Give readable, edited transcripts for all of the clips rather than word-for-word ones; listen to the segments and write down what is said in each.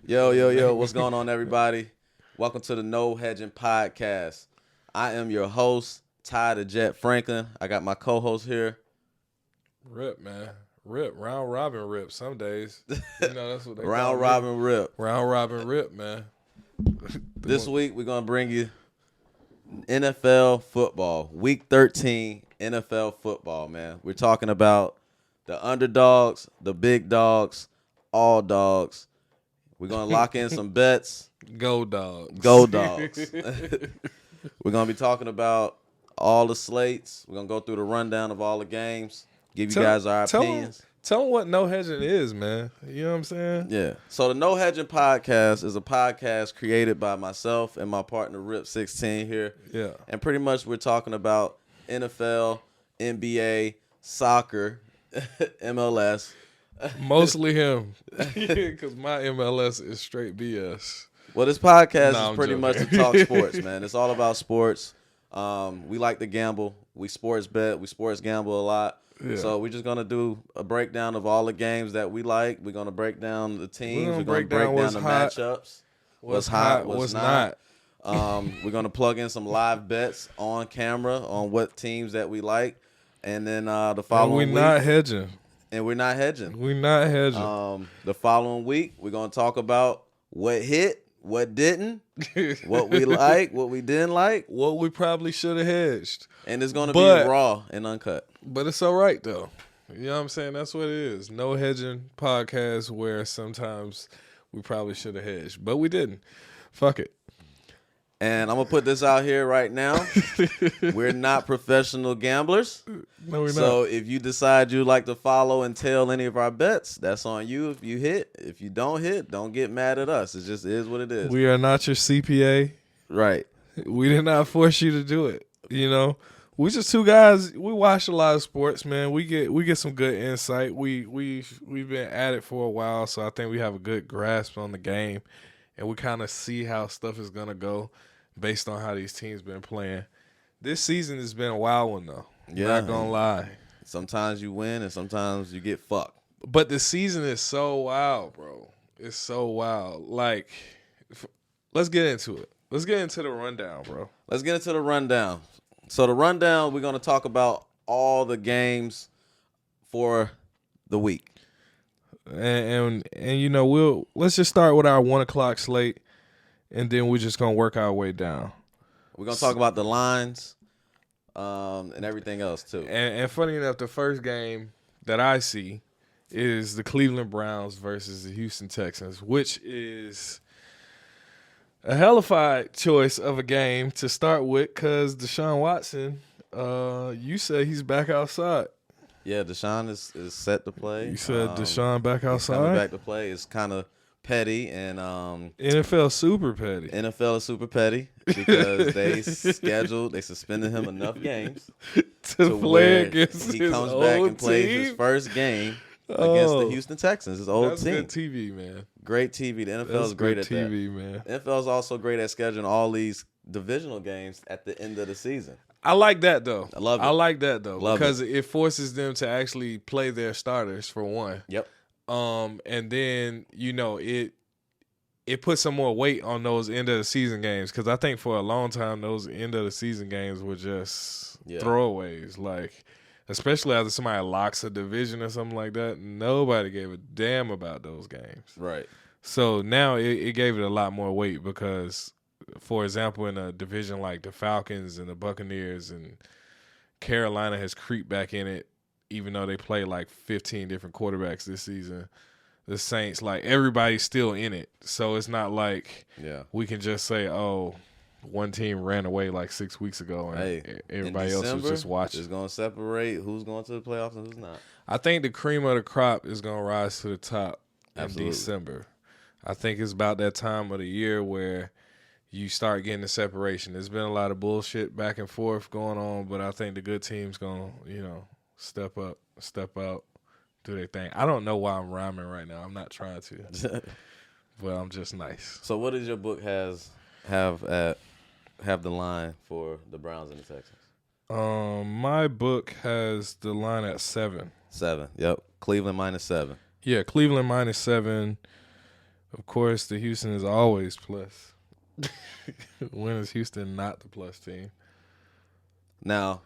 Yo, what's going on, everybody? Welcome to the No Hedging Podcast. I am your host, Ty the Jet Franklin. I got my co-host here. Rip, man. Rip. Round robin rip some days. You know, that's what they Round robin rip. Round robin rip, man. This week, we're going to bring you NFL football. Week 13 NFL football, man. We're talking about the underdogs, the big dogs, all dogs. We're going to lock in some bets. Go dogs. Go dogs. We're going to be talking about all the slates. We're going to go through the rundown of all the games, give you guys our opinions. Tell them what No Hedging is, man. You know what I'm saying? Yeah. So the No Hedging Podcast is a podcast created by myself and my partner Rip16 here. Yeah. And pretty much we're talking about NFL, NBA, soccer, MLS. Mostly him. Because my MLS is straight BS. Well, this podcast No, is pretty joking. much to talk sports, man. It's all about sports. We like to gamble. We sports bet. We sports gamble a lot. Yeah. So we're just going to do a breakdown of all the games that we like. We're going to break down the teams. We're going to break down what's the hot, matchups. What's hot, what's not. We're going to plug in some live bets on camera on what teams that we like. And then the following week. We're not hedging. And we're not hedging. We're not hedging. The following week, we're going to talk about what hit, what didn't, what we like, what we didn't like. What we probably should have hedged. And it's going to be raw and uncut. But it's all right, though. You know what I'm saying? That's what it is. No Hedging podcast where sometimes we probably should have hedged. But we didn't. Fuck it. And I'm going to put this out here right now. We're not professional gamblers. No, we're not. So if you decide you'd like to follow and tail any of our bets, that's on you if you hit. If you don't hit, don't get mad at us. It just is what it is. We are not your CPA. Right. We did not force you to do it. You know? We just two guys. We watch a lot of sports, man. We get some good insight. We've been at it for a while, so I think we have a good grasp on the game, and we kind of see how stuff is gonna go based on how these teams been playing. This season has been a wild one, though. Yeah, Not gonna lie. Sometimes you win, and sometimes you get fucked. But the season is so wild, bro. It's so wild. Like, let's get into it. Let's get into the rundown, bro. Let's get into the rundown. So the rundown, we're going to talk about all the games for the week. And you know, let's just start with our 1 o'clock slate, and then we're just gonna work our way down. We're gonna talk about the lines, and everything else too. And funny enough, the first game that I see is the Cleveland Browns versus the Houston Texans, which is a hellified choice of a game to start with because Deshaun Watson, you say he's back outside. Yeah, Deshaun is set to play. You said Deshaun back outside? He's coming back to play. It's kind of petty. And NFL super petty. NFL is super petty because they suspended him enough games to play against he his comes old back and plays team? his first game against the Houston Texans, his old That's team. good TV, man. Great TV. The NFL is great at that. TV, man. The NFL is also great at scheduling all these divisional games at the end of the season. I like that, though. I love it. I like that, though, Love because it forces them to actually play their starters, for one. Yep. And then, you know, it puts some more weight on those end of the season games, because I think for a long time those end of the season games were just throwaways. Like, especially after somebody locks a division or something like that, nobody gave a damn about those games. Right. So now it gave it a lot more weight because, for example, in a division like the Falcons and the Buccaneers, and Carolina has creeped back in it, even though they play like 15 different quarterbacks this season. The Saints, like, everybody's still in it. So it's not like we can just say, oh, one team ran away like 6 weeks ago and everybody else was just watching. It's going to separate who's going to the playoffs and who's not. I think the cream of the crop is going to rise to the top Absolutely. in December. I think it's about that time of the year where you start getting the separation. There's been a lot of bullshit back and forth going on, but I think the good team's going to, you know, step up, step out, do their thing. I don't know why I'm rhyming right now. I'm not trying to. But I'm just nice. So what does your book have the line for the Browns and the Texans? My book has the line at 7. 7. Yep. Cleveland -7. Yeah, Cleveland -7. Of course, the Houston is always plus. When is Houston not the plus team? Now,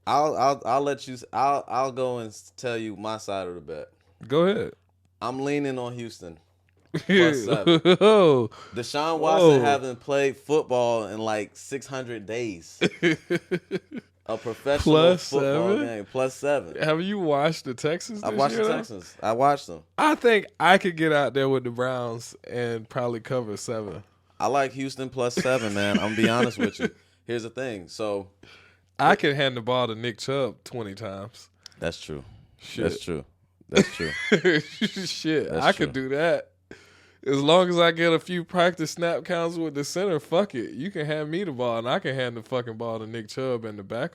I'll let you. I'll go and tell you my side of the bet. Go ahead. I'm leaning on Houston +7. Whoa. Deshaun Watson hasn't played football in like 600 days. A professional football +7? game +7. Have you watched the Texans? I watched the Texans. I watched them. I think I could get out there with the Browns and probably cover 7. I like Houston +7, man. I'm gonna be honest with you. Here's the thing. So I could hand the ball to Nick Chubb 20 times. that's true. Shit. That's true. That's true. Shit, That's I true. could do that. As long as I get a few practice snap counts with the center, fuck it. You can hand me the ball, and I can hand the fucking ball to Nick Chubb and the back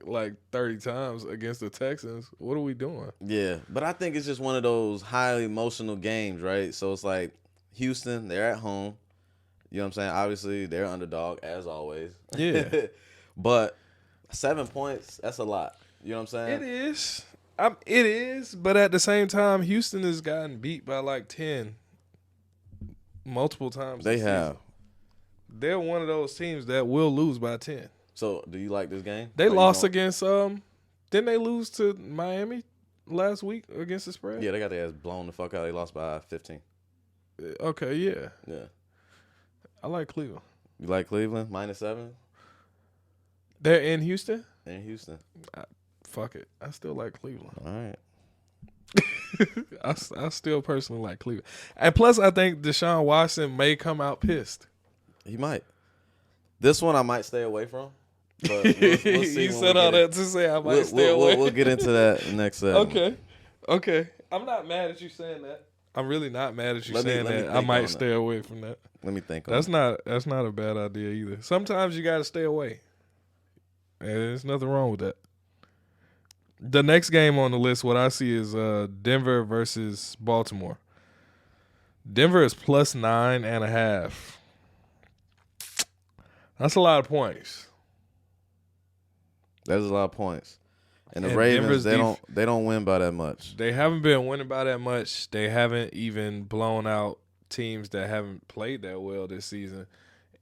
like 30 times against the Texans. What are we doing? Yeah, but I think it's just one of those highly emotional games, right? So it's like Houston, they're at home. You know what I'm saying? Obviously, they're underdog, as always. Yeah. But 7 points, that's a lot. You know what I'm saying? It is. It is, but at the same time, Houston has gotten beat by like 10 multiple times. They this have. season. They're one of those teams that will lose by 10. So, do you like this game? They Or you lost don't? against didn't they lose to Miami last week against the spread? Yeah, they got their ass blown the fuck out. They lost by 15. Okay, yeah. Yeah. I like Cleveland. You like Cleveland? -7 They're in Houston? in Houston. Fuck it. I still like Cleveland. All right. I still personally like Cleveland. And plus, I think Deshaun Watson may come out pissed. He might. This one I might stay away from. But we'll see You when said we all get that to say I might We'll, stay we'll, away. we'll get into that next segment. Okay. I'm not mad at you saying that. I'm really not mad at you Let me saying that. think I might on stay away from that. Let me think on That's it. not a bad idea either. Sometimes you got to stay away. And there's nothing wrong with that. The next game on the list, what I see is Denver versus Baltimore. Denver is +9.5. That's a lot of points. That's a lot of points. And the And Ravens, Denver's they don't win by that much. They haven't been winning by that much. They haven't even blown out teams that haven't played that well this season.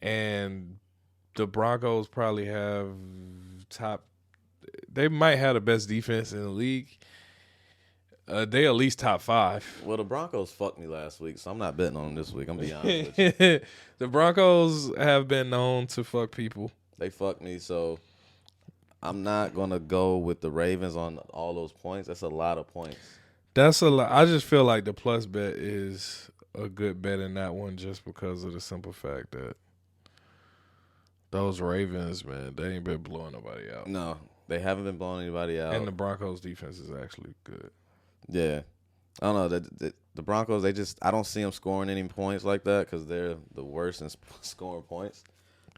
And the Broncos probably have they might have the best defense in the league. They at least top 5. Well, the Broncos fucked me last week, so I'm not betting on them this week. I'm going to be honest with you. The Broncos have been known to fuck people. They fucked me, so I'm not going to go with the Ravens on all those points. That's a lot of points. That's a lot. I just feel like the plus bet is a good bet in that one just because of the simple fact that those Ravens, man, they ain't been blowing nobody out. No, they haven't been blowing anybody out. And the Broncos defense is actually good. Yeah. I don't know. The Broncos, I don't see them scoring any points like that because they're the worst in scoring points.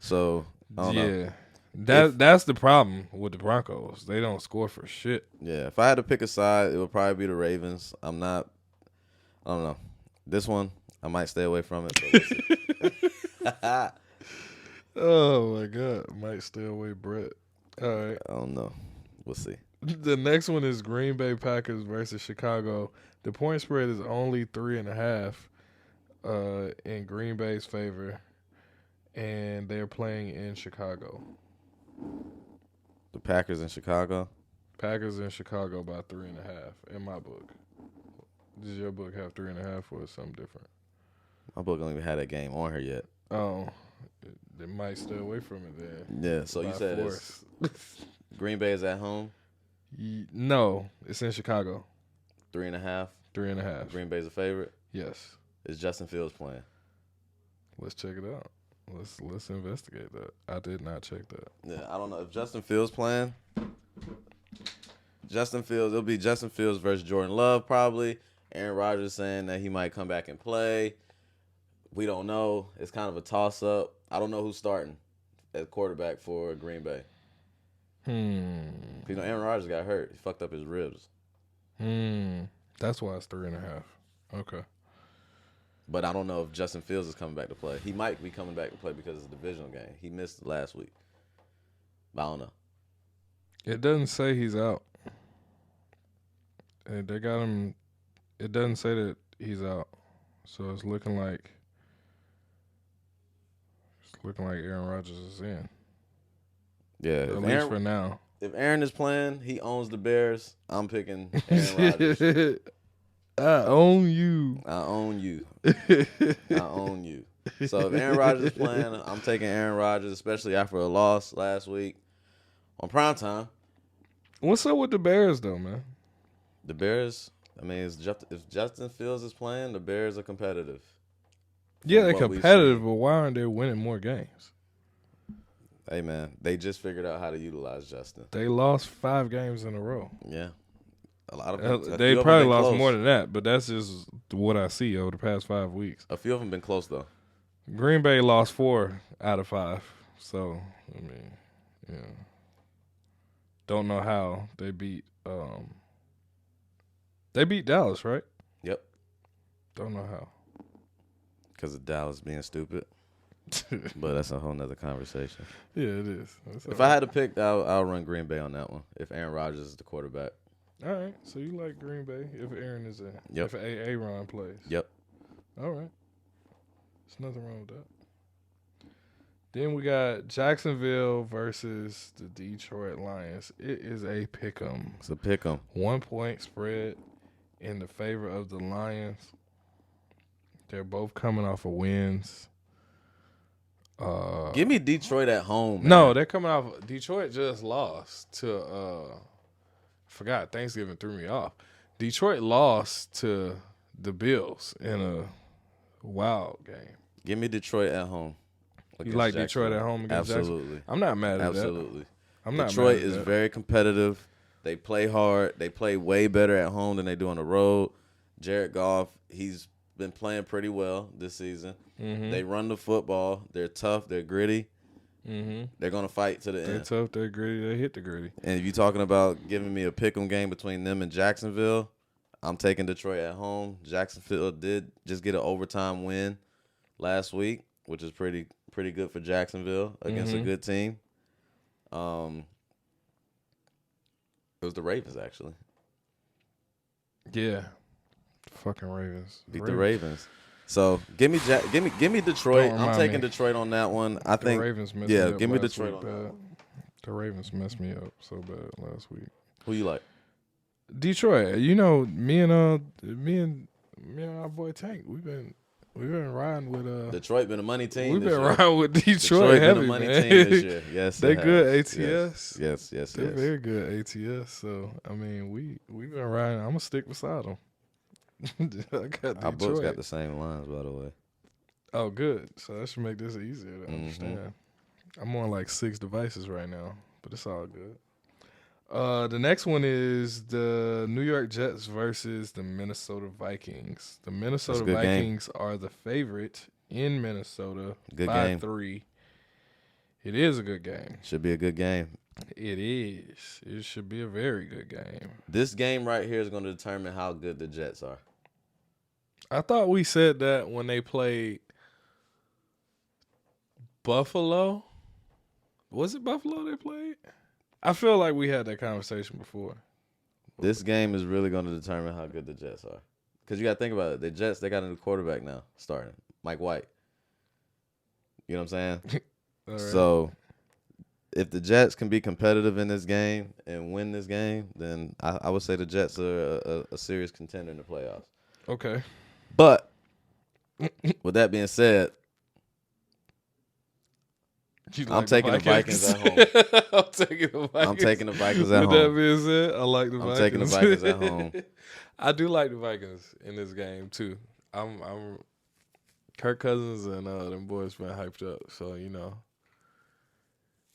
So, I don't know. That's the problem with the Broncos. They don't score for shit. Yeah, if I had to pick a side, it would probably be the Ravens. I don't know. This one, I might stay away from it. But we'll see. Oh, my God. Might stay away, Brett. All right. I don't know. We'll see. The next one is Green Bay Packers versus Chicago. The point spread is only 3.5 in Green Bay's favor, and they're playing in Chicago. The Packers in Chicago? Packers in Chicago by 3.5 in my book. Does your book have 3.5 or something different? My book don't even have that game on here yet. Oh, they might stay away from it then. Yeah, so you said Green Bay is at home? No, it's in Chicago. 3.5? 3.5. Green Bay's a favorite? Yes. Is Justin Fields playing? Let's check it out. Let's investigate that. I did not check that. Yeah, I don't know. If Justin Fields playing, it'll be Justin Fields versus Jordan Love probably. Aaron Rodgers saying that he might come back and play. We don't know. It's kind of a toss-up. I don't know who's starting at quarterback for Green Bay. You know, Aaron Rodgers got hurt. He fucked up his ribs. That's why it's 3.5. Okay. But I don't know if Justin Fields is coming back to play. He might be coming back to play because it's a divisional game. He missed last week. But I don't know. It doesn't say he's out. And they got him. It doesn't say that he's out. So it's looking like Aaron Rodgers is in. Yeah, At least for now. If Aaron is playing, he owns the Bears. I'm picking Aaron Rodgers. I own you. I own you. I own you. So if Aaron Rodgers is playing, I'm taking Aaron Rodgers, especially after a loss last week on primetime. What's up with the Bears, though, man? The Bears, I mean, if Justin Fields is playing, the Bears are competitive. Yeah, they're competitive, but why aren't they winning more games? Hey, man, they just figured out how to utilize Justin. They lost 5 games in a row. Yeah. A lot of them. They probably lost more than that, but that's just what I see over the past 5 weeks. A few of them been close, though. Green Bay lost 4 out of 5. So, I mean, yeah. Don't know how they beat Dallas, right? Yep. Don't know how. Because of Dallas being stupid. But that's a whole nother conversation. Yeah, it is. If I had to pick, I'll run Green Bay on that one. If Aaron Rodgers is the quarterback. All right. So you like Green Bay if Aaron is in. Yep. If Aaron plays. Yep. All right. There's nothing wrong with that. Then we got Jacksonville versus the Detroit Lions. It is a pick 'em. It's a pick 'em. 1 point spread in the favor of the Lions. They're both coming off of wins. Give me Detroit at home. Man. No, they're coming off. Detroit just lost to. Forgot Thanksgiving threw me off. Detroit lost to the Bills in a wild game. Give me Detroit at home. You like Detroit at home against Absolutely. I'm not mad at that. Absolutely. I'm not Detroit mad at is that. very competitive. They play hard. They play way better at home than they do on the road. Jared Goff, he's been playing pretty well this season. Mm-hmm. They run the football. They're tough. They're gritty. Mm-hmm. They're going to fight to the They're end. tough. They're gritty. They hit the gritty. And if you're talking about giving me a pick'em game between them and Jacksonville, I'm taking Detroit at home. Jacksonville did just get an overtime win last week, which is pretty good for Jacksonville against a good team. It was the Ravens, actually. Yeah. Fucking Ravens. Beat the Ravens. So give me Detroit. I'm taking Detroit on that one. I think the Ravens messed me up give me last Detroit week, on that bad. one. The Ravens messed me up so bad last week. Who you like? Detroit. You know, me and our boy Tank, we've been riding with Detroit been a money team. We've this been year. riding with Detroit Detroit heavy, been a money man. team this year. Yes, They it good has. ATS. Yes. They're very good ATS. So I mean, we've been riding. I'm gonna stick beside them. I got Detroit. Our books got the same lines, by the way. Oh, good. So that should make this easier to understand. I'm on like 6 devices right now, but it's all good. The next one is the New York Jets versus the Minnesota Vikings. The Minnesota Vikings are the favorite in Minnesota by 3. It is a good game. Should be a good game. It is. It should be a very good game. This game right here is going to determine how good the Jets are. I thought we said that when they played Buffalo. Was it Buffalo they played? I feel like we had that conversation before. This game is really going to determine how good the Jets are. Because you got to think about it. The Jets, they got a new quarterback now starting. Mike White. You know what I'm saying? Right. So if the Jets can be competitive in this game and win this game, then I would say the Jets are a serious contender in the playoffs. Okay. But with that being said, I'm taking the Vikings at home. I'm taking the Vikings. I'm taking the Vikings at home. With that being said, I like the Vikings. I'm taking the Vikings at home. I do like the Vikings in this game too. I'm Kirk Cousins and them boys been hyped up, so you know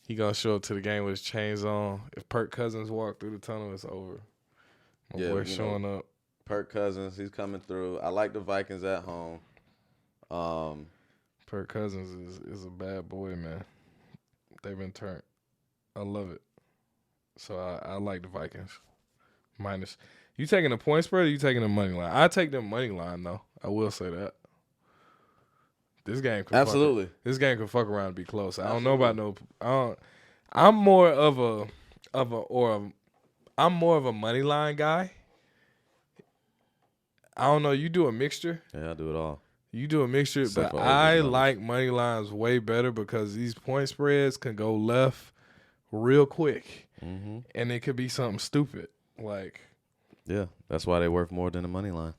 he gonna show up to the game with his chains on. If Kirk Cousins walk through the tunnel, it's over. My boy showing up. Kirk Cousins, he's coming through. I like the Vikings at home. Kirk Cousins is a bad boy, man. They've been turned. I love it. So I like the Vikings. Minus. You taking the point spread or you taking the money line? I take the money line, though. I will say that. This game could absolutely. This game could fuck around and be close. I don't know about no. I'm more of a money line guy. I don't know. You do a mixture. Yeah, I do it all. You do a mixture, Except but for I overs, like money lines way better because these point spreads can go left real quick, and it could be something stupid. Like, yeah, that's why they're worth more than the money line.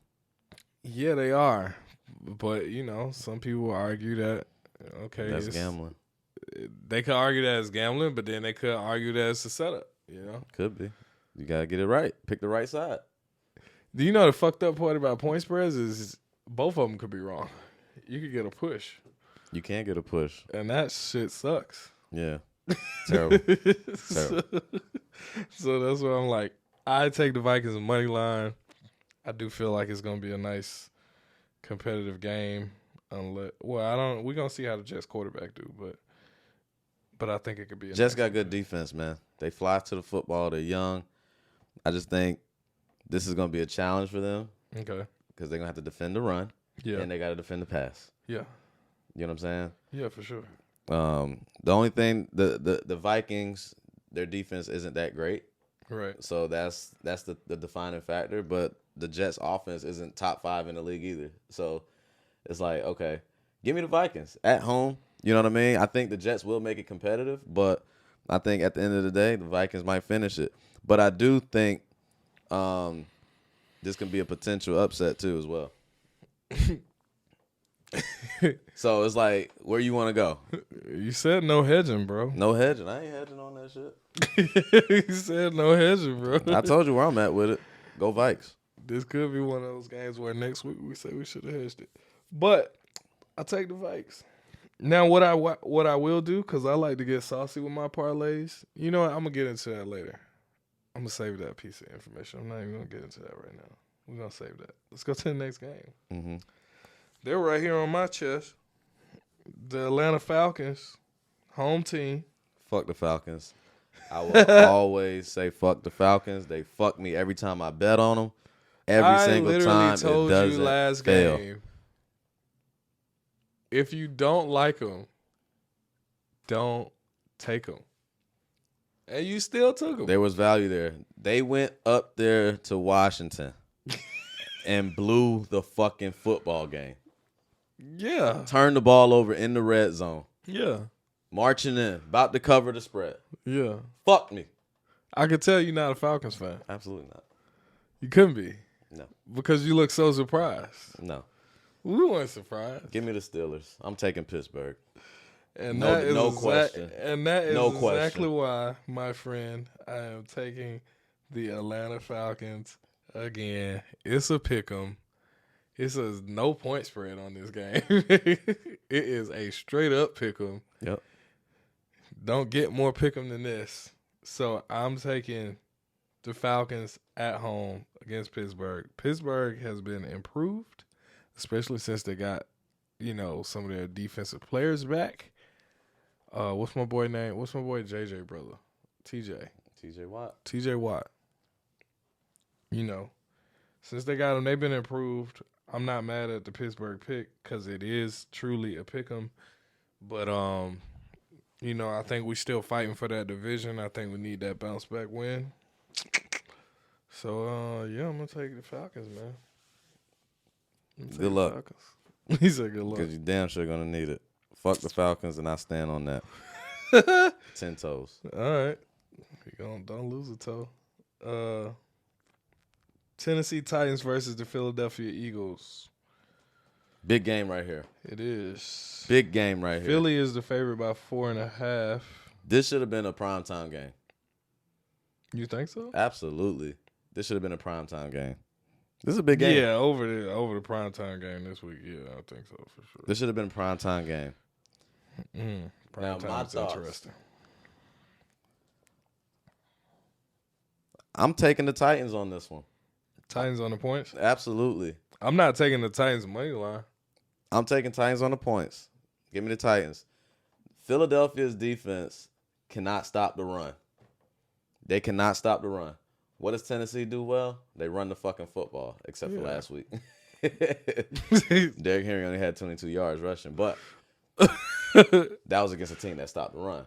yeah, they are. But, some people argue that, okay. That's gambling. They could argue that it's gambling, but then they could argue that it's a setup, Could be. You got to get it right. Pick the right side. Do you know the fucked up part about point spreads is both of them could be wrong. You could get a push. You can't get a push. And that shit sucks. Yeah. Terrible. So that's why I'm like, I take the Vikings money line. I do feel like it's going to be a nice competitive game. We're going to see how the Jets quarterback do, but I think it could be a Jets nice got good defense, man. They fly to the football. They're young. I just think this is going to be a challenge for them. Okay. Because they're going to have to defend the run. Yeah. And they got to defend the pass. Yeah. You know what I'm saying? Yeah, for sure. The only thing, the Vikings, their defense isn't that great. Right. So that's the defining factor. But the Jets' offense isn't top 5 in the league either. So it's like, okay, give me the Vikings at home. You know what I mean? I think the Jets will make it competitive, but I think at the end of the day, the Vikings might finish it. But I do think this can be a potential upset too as well. So it's like, where you want to go? You said no hedging, bro. No hedging. I ain't hedging on that shit. You said no hedging, bro. I told you where I'm at with it. Go Vikes. This could be one of those games where next week we say we should have hedged it. But I take the Vikes. Now, what I will do, because I like to get saucy with my parlays, you know what? I'm going to get into that later. I'm going to save that piece of information. I'm not even going to get into that right now. We're going to save that. Let's go to the next game. Mm-hmm. They're right here on my chest. The Atlanta Falcons, home team. Fuck the Falcons. I will always say fuck the Falcons. They fuck me every time I bet on them. Every single time it doesn't last fail. game. If you don't like them, don't take them. And you still took them. There was value there. They went up there to Washington and blew the fucking football game. Yeah. Turned the ball over in the red zone. Yeah. Marching in. About to cover the spread. Yeah. Fuck me. I could tell you're not a Falcons fan. Absolutely not. You couldn't be. No. Because you look so surprised. No. We weren't surprised. Give me the Steelers. I'm taking Pittsburgh. And No- that is no exac- question. And that is No exactly question. why, my friend, I am taking the Atlanta Falcons again. It's a pick'em. It says no point spread on this game. It is a straight up pick'em. Yep. Don't get more pick'em than this. So I'm taking the Falcons at home against Pittsburgh. Pittsburgh has been improved, especially since they got, some of their defensive players back. What's my boy name? What's my boy JJ brother? TJ. TJ Watt. TJ Watt. Since they got him, they've been improved. I'm not mad at the Pittsburgh pick because it is truly a pick 'em. But, I think we still fighting for that division. I think we need that bounce back win. So, I'm going to take the Falcons, man. Good luck. Falcons. He said good luck. Because you damn sure going to need it. Fuck the Falcons, and I stand on that. 10 toes. All right. Don't lose a toe. Tennessee Titans versus the Philadelphia Eagles. Big game right here. It is. Big game right here. Philly is the favorite by 4.5. This should have been a primetime game. You think so? Absolutely. This should have been a primetime game. This is a big game. Yeah, over the primetime game this week. Yeah, I think so for sure. This should have been a primetime game. Now, my Primetime is thoughts. interesting. I'm taking the Titans on this one. Titans on the points. Absolutely. I'm not taking the Titans money line. I'm taking Titans on the points. Give me the Titans. Philadelphia's defense cannot stop the run. They cannot stop the run. What does Tennessee do well? They run the fucking football, except for last week. Derrick Henry only had 22 yards rushing, but that was against a team that stopped the run.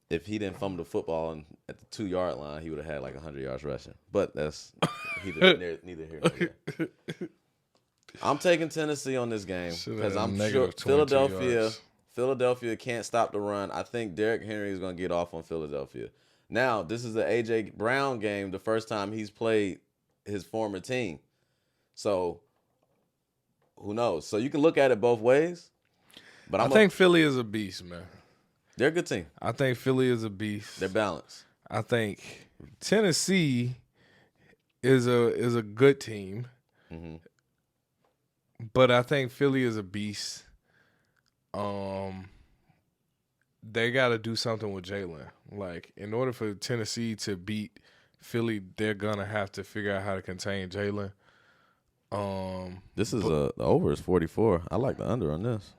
If he didn't fumble the football at the 2-yard line, he would have had like 100 yards rushing. But that's neither here nor there. I'm taking Tennessee on this game because I'm sure -22 Philadelphia can't stop the run. I think Derrick Henry is going to get off on Philadelphia. Now, this is the A.J. Brown game, the first time he's played his former team. So, who knows? So, you can look at it both ways. But I think Philly is a beast, man. They're a good team. I think Philly is a beast. They're balanced. I think Tennessee is a good team. Mm-hmm. But I think Philly is a beast. They got to do something with Jalen. Like, in order for Tennessee to beat Philly, they're gonna have to figure out how to contain Jalen. The over is 44. I like the under on this.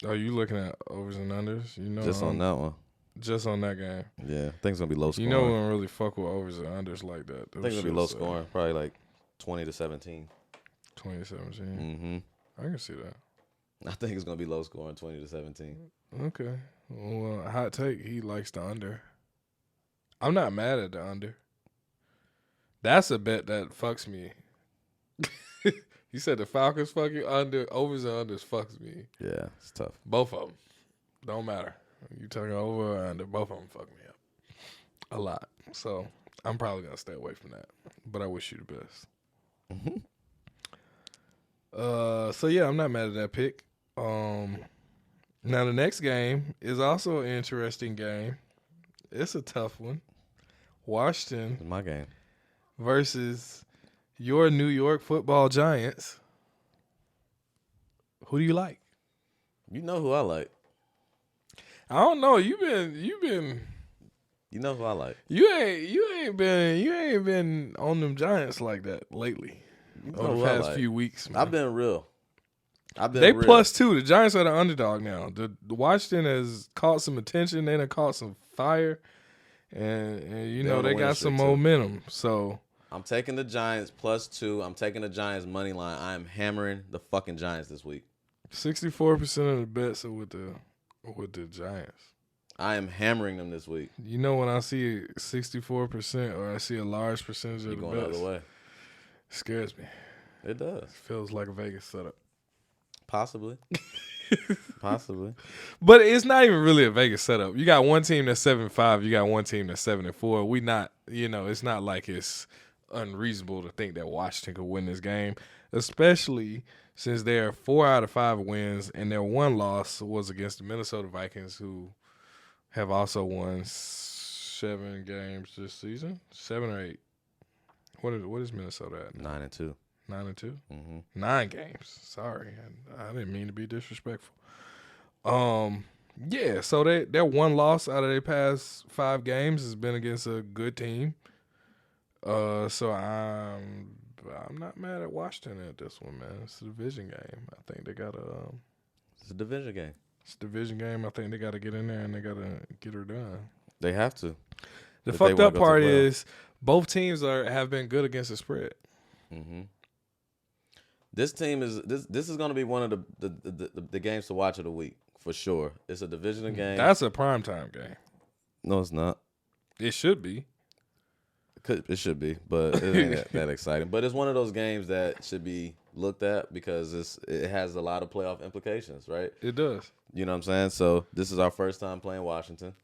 Are you looking at overs and unders? You know, Just on that one. Just on that game. Yeah, I think it's gonna be low scoring. You know, we don't really fuck with overs and unders like that. I think it's gonna be low scoring, probably like 20-17. 2017. Mm-hmm. I can see that. I think it's gonna be low scoring, 20-17. Okay. Well, hot take. He likes the under. I'm not mad at the under. That's a bet that fucks me. You said the Falcons fuck you under. Overs and unders fucks me. Yeah, it's tough. Both of them. Don't matter. You talking over or under, both of them fuck me up a lot. So I'm probably going to stay away from that. But I wish you the best. Mm-hmm. So, yeah, I'm not mad at that pick. Now, the next game is also an interesting game. It's a tough one. Washington. It's my game. Versus your New York Football Giants. Who do you like? You know who I like. I don't know. You've been. You know who I like. You ain't been on them Giants like that lately. Over the past few weeks, man. I've been real. They +2. The Giants are the underdog now. The Washington has caught some attention. They done caught some fire, and you know they got some momentum. So I'm taking the Giants +2. I'm taking the Giants money line. I am hammering the fucking Giants this week. 64% of the bets are with the Giants. I am hammering them this week. You know, when I see 64% or I see a large percentage of the going bets, the other way. It scares me. It does. It feels like a Vegas setup. Possibly. Possibly. But it's not even really a Vegas setup. You got one team that's 7-5. You got one team that's 7-4. We not, it's not like it's unreasonable to think that Washington could win this game, especially since their 4 out of 5 wins and their one loss was against the Minnesota Vikings, who have also won 7 games this season, 7 or 8. What is Minnesota at now? 9-2. 9-2? Mm-hmm. 9 games. Sorry, I didn't mean to be disrespectful. Yeah. So their one loss out of their past 5 games has been against a good team. So I'm not mad at Washington at this one, man. It's a division game. I think they got It's a division game. It's a division game. I think they got to get in there and they got to get her done. They have to. The fucked up part is both teams have been good against the spread. Mm-hmm. This team is this is going to be one of the games to watch of the week for sure. It's a divisional game. That's a primetime game. No, it's not. It should be. It should be, but it ain't that exciting. But it's one of those games that should be looked at because it has a lot of playoff implications, right? It does. You know what I'm saying? So this is our first time playing Washington.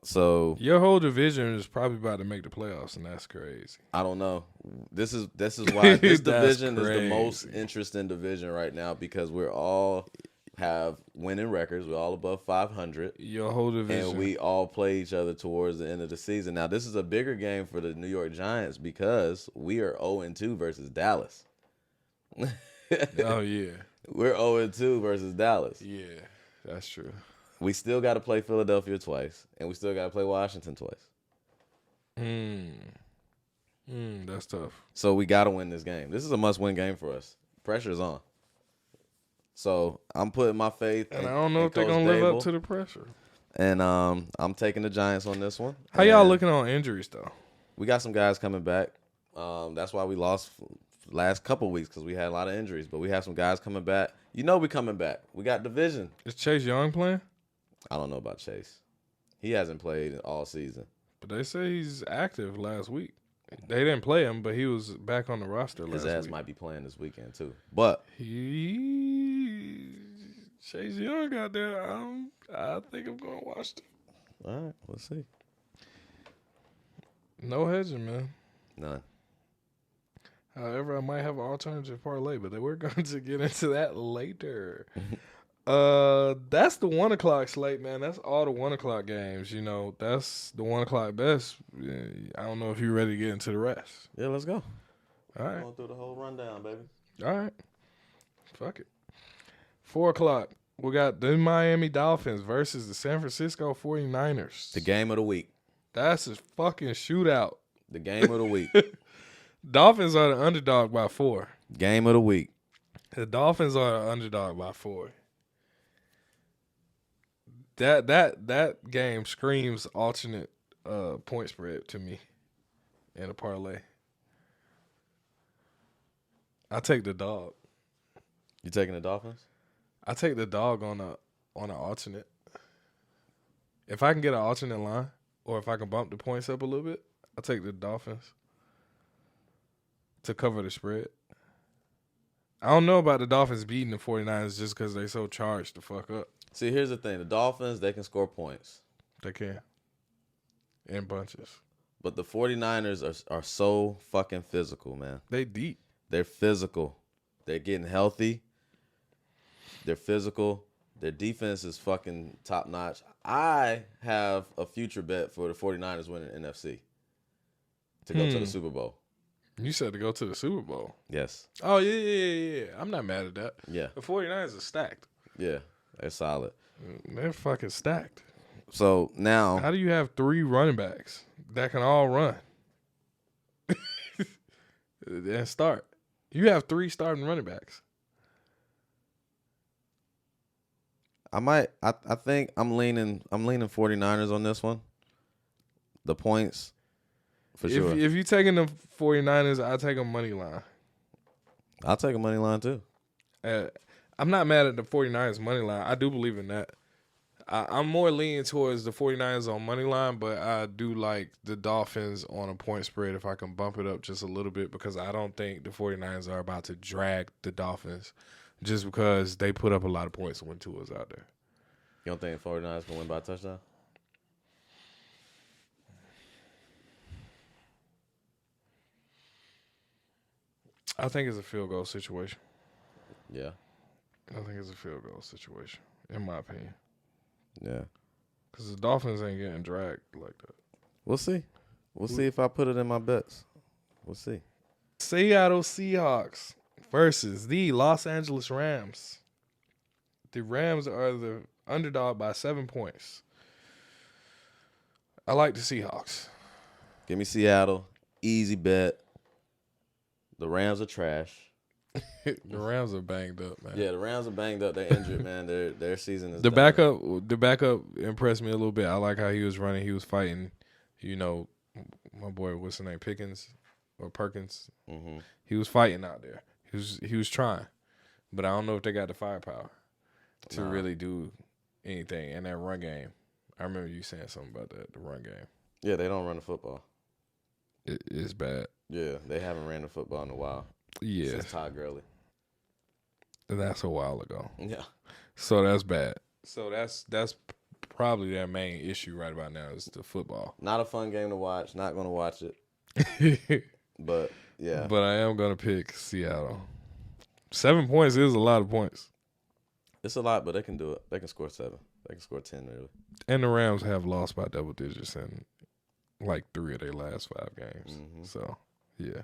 So your whole division is probably about to make the playoffs, and that's crazy. I don't know. This is why this division is crazy. the most interesting division right now because we're all have winning records. We're all above 500. Your whole division. And we all play each other towards the end of the season. Now, this is a bigger game for the New York Giants because we are 0-2 versus Dallas. Oh, yeah. We're 0-2 versus Dallas. Yeah, that's true. We still got to play Philadelphia twice, and we still got to play Washington twice. That's tough. So we got to win this game. This is a must-win game for us. Pressure's on. So I'm putting my faith and I don't know if they're going to live up to the pressure. And I'm taking the Giants on this one. How y'all looking on injuries, though? We got some guys coming back. That's why we lost last couple weeks because we had a lot of injuries. But we have some guys coming back. You know we coming back. We got division. Is Chase Young playing? I don't know about Chase. He hasn't played all season. But they say he's active last week. They didn't play him, but he was back on the roster His last ass week. might be playing this weekend too. But Chase Young out there. I think I'm going to watch them. all right, let's see. No hedging, man. None. However, I might have an alternative parlay, but we're going to get into that later. That's the 1 o'clock slate, man. That's all the 1 o'clock games. You know, that's the 1 o'clock best. I don't know if you're ready to get into the rest. Yeah, let's go. All right. Going through the whole rundown, baby. All right. Fuck it. 4 o'clock. We got the Miami Dolphins versus the San Francisco 49ers. The game of the week. That's a fucking shootout. The game of the week. Dolphins are the underdog by 4. Game of the week. The Dolphins are the underdog by 4. That game screams alternate point spread to me in a parlay. I take the dog. You taking the Dolphins? I take the dog on an alternate. If I can get an alternate line, or if I can bump the points up a little bit, I'll take the Dolphins to cover the spread. I don't know about the Dolphins beating the 49ers just because they so charged to fuck up. See, here's the thing. The Dolphins, they can score points. They can. In bunches. But the 49ers are so fucking physical, man. They deep. They're physical. They're getting healthy. They're physical. Their defense is fucking top notch. I have a future bet for the 49ers winning NFC to go to the Super Bowl. You said to go to the Super Bowl. Yes. Oh, yeah. I'm not mad at that. Yeah. The 49ers are stacked. Yeah. They're solid. They're fucking stacked. So now. How do you have 3 running backs that can all run? And start. You have 3 starting running backs. I think I'm leaning 49ers on this one. The points, for sure. If you're taking the 49ers, I'll take a money line. I'll take a money line too. I'm not mad at the 49ers money line. I do believe in that. I'm more leaning towards the 49ers on money line, but I do like the Dolphins on a point spread if I can bump it up just a little bit, because I don't think the 49ers are about to drag the Dolphins just because they put up a lot of points when Tua's out there. You don't think 49ers can win by a touchdown? I think it's a field goal situation. Yeah. I think it's a field goal situation, in my opinion. Yeah. Because the Dolphins ain't getting dragged like that. We'll see. We'll see if I put it in my bets. We'll see. Seattle Seahawks versus the Los Angeles Rams. The Rams are the underdog by 7 points. I like the Seahawks. Give me Seattle. Easy bet. The Rams are trash. The Rams are banged up, man. Yeah, the Rams are banged up. They're injured, man. Their season is The done. backup impressed me a little bit. I like how he was running. He was fighting, my boy, what's his name, Perkins. Mm-hmm. He was fighting out there. He was trying, but I don't know if they got the firepower to really do anything in that run game. I remember you saying something about that, the run game. Yeah, they don't run the football. It's bad. Yeah, they haven't ran the football in a while. Yeah, Since Todd Gurley. that's a while ago. Yeah. So that's bad. So that's probably their main issue right about now is the football. Not a fun game to watch. Not going to watch it. But, yeah. But I am going to pick Seattle. 7 points is a lot of points. It's a lot, but they can do it. They can score 7. They can score 10, really. And the Rams have lost by double digits in like 3 of their last 5 games. Mm-hmm. So, yeah.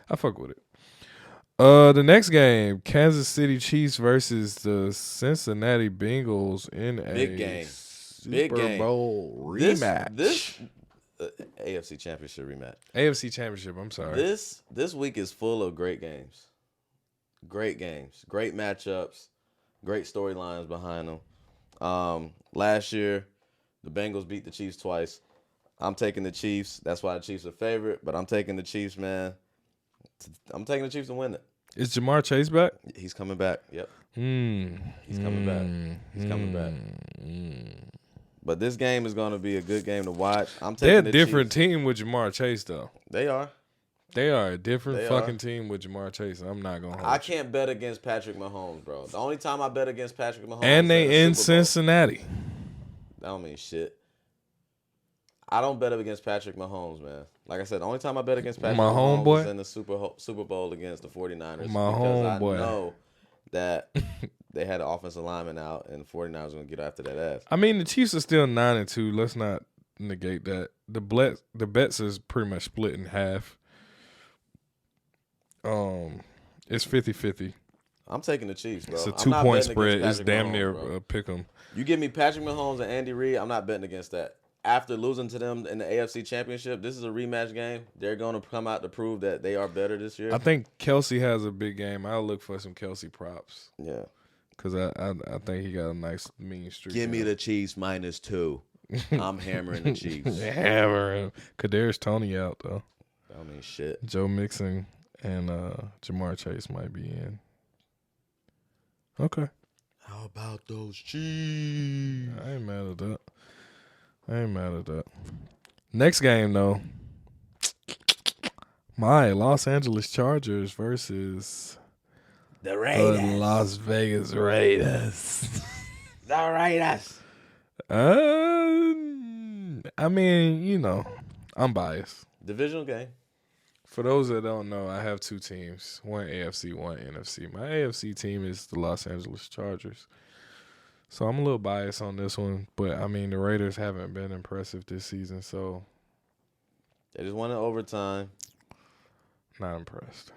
I fuck with it. The next game, Kansas City Chiefs versus the Cincinnati Bengals in Big game. Super Bowl rematch. This AFC Championship rematch. AFC Championship, I'm sorry. This week is full of great games. Great games. Great matchups. Great storylines behind them. Last year, the Bengals beat the Chiefs twice. I'm taking the Chiefs. That's why the Chiefs are favorite, but I'm taking the Chiefs, man. I'm taking the Chiefs to win it. Is Jamar Chase back? He's coming back. Yep. He's coming back. He's coming back. But this game is going to be a good game to watch. I'm They're taking a the different Chiefs. team with Jamar Chase, though. They are. They are a different They fucking are. team with Jamar Chase. I'm not going to hold I you. can't bet against Patrick Mahomes, bro. The only time I bet against Patrick Mahomes And they is in the Super Bowl. Cincinnati. That don't mean shit. I don't bet against Patrick Mahomes, man. Like I said, the only time I bet against Patrick Mahomes was in the Super Bowl against the 49ers. Because I know that they had an offensive lineman out, and the 49ers were going to get after that ass. I mean, the Chiefs are still 9-2. Let's not negate that. The bets is pretty much split in half. It's 50-50. I'm taking the Chiefs, bro. It's a 2-point spread. It's damn near pick 'em. You give me Patrick Mahomes and Andy Reid, I'm not betting against that. After losing to them in the AFC Championship, this is a rematch game. They're going to come out to prove that they are better this year. I think Kelsey has a big game. I'll look for some Kelsey props. Yeah. Because I think he got a nice mean streak. Give me the Chiefs -2. I'm hammering the Chiefs. Hammering. Kadarius Toney out, though. That don't mean shit. Joe Mixon and Jamar Chase might be in. Okay. How about those Chiefs? I ain't mad at that. Next game, though. My Los Angeles Chargers versus the Raiders. The Las Vegas Raiders. The Raiders. I mean, you know, I'm biased. Divisional game. For those that don't know, I have two teams. One AFC, one NFC. My AFC team is the Los Angeles Chargers. So I'm a little biased on this one. But, I mean, the Raiders haven't been impressive this season, so. They just won in overtime. Not impressed.